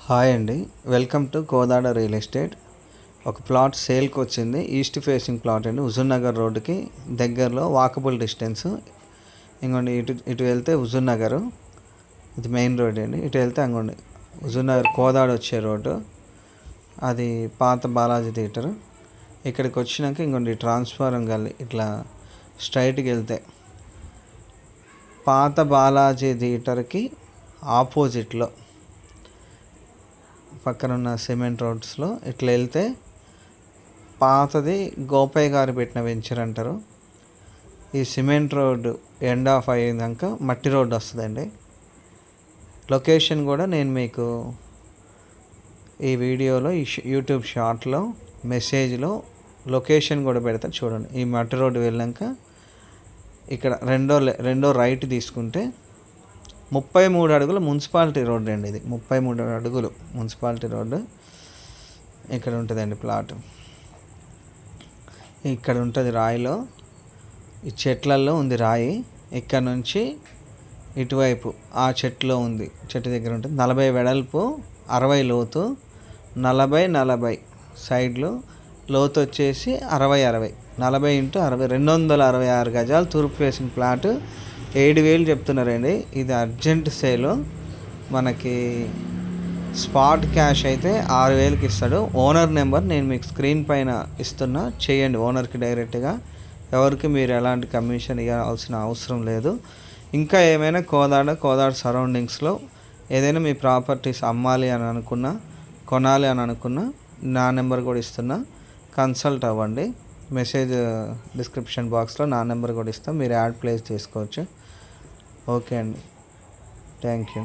Hi అండి, welcome to Kodad real estate. ఒక plot సేల్కి వచ్చింది. ఈస్ట్ ఫేసింగ్ ప్లాట్ అండి. హుజూర్ నగర్ రోడ్డుకి దగ్గరలో వాకబుల్ డిస్టెన్స్. ఇంకోండి ఇటు వెళ్తే హుజూర్ నగర్, ఇది మెయిన్ రోడ్ అండి. ఇటు వెళ్తే అంగోండి హుజూర్ నగర్ కోదాడ వచ్చే రోడ్డు, అది పాత బాలాజీ థియేటర్. ఇక్కడికి వచ్చినాక ఇంకోండి ట్రాన్స్ఫారం గల్లీ, ఇట్లా స్ట్రైట్కి వెళ్తే పాత బాలాజీ థియేటర్కి ఆపోజిట్లో పక్కన ఉన్న సిమెంట్ రోడ్స్లో ఇట్లా వెళ్తే పాతది గోపయ్య గారు పెట్టిన వెంచర్ అంటారు. ఈ సిమెంట్ రోడ్డు ఎండ్ ఆఫ్ అయ్యాక మట్టి రోడ్డు వస్తుందండి. లొకేషన్ కూడా నేను మీకు ఈ వీడియోలో యూట్యూబ్ షార్ట్లో మెసేజ్లో లొకేషన్ కూడా పెడతా చూడండి. ఈ మట్టి రోడ్డు వెళ్ళాక ఇక్కడ రెండో రైట్ తీసుకుంటే 33 అడుగుల మున్సిపాలిటీ రోడ్డు అండి. ఇది 33 అడుగులు మున్సిపాలిటీ రోడ్డు. ఇక్కడ ఉంటుందండి ప్లాట్. ఇక్కడ ఉంటుంది రాయిలో, ఈ చెట్లల్లో ఉంది రాయి. ఇక్కడ నుంచి ఇటువైపు ఆ చెట్టులో ఉంది, చెట్టు దగ్గర ఉంటుంది. 40 వెడల్పు, 60 లోతు, 40 సైడ్లు లోతు వచ్చేసి 60 40 × 60 266 గజాలు తూర్పు ఫేసింగ్ ప్లాట్. 7,000 చెప్తున్నారండి. ఇది అర్జెంట్ సేలు. మనకి స్పాట్ క్యాష్ అయితే 6,000కి ఇస్తాడు. ఓనర్ నెంబర్ నేను మీకు స్క్రీన్ పైన ఇస్తున్నా, చేయండి ఓనర్కి డైరెక్ట్గా. ఎవరికి మీరు ఎలాంటి కమిషన్ ఇవ్వాల్సిన అవసరం లేదు. ఇంకా ఏమైనా కోదాడ సరౌండింగ్స్లో ఏదైనా మీ ప్రాపర్టీస్ అమ్మాలి అని అనుకున్నా, కొనాలి అని అనుకున్నా, నా నెంబర్ కూడా ఇస్తున్నా, కన్సల్ట్ అవ్వండి. మెసేజ్ డిస్క్రిప్షన్ బాక్స్లో నా నెంబర్ కూడా ఇస్తాం, మీరు యాడ్ ప్లేస్ చేసుకోవచ్చు. ఓకే అండి, థ్యాంక్ యూ.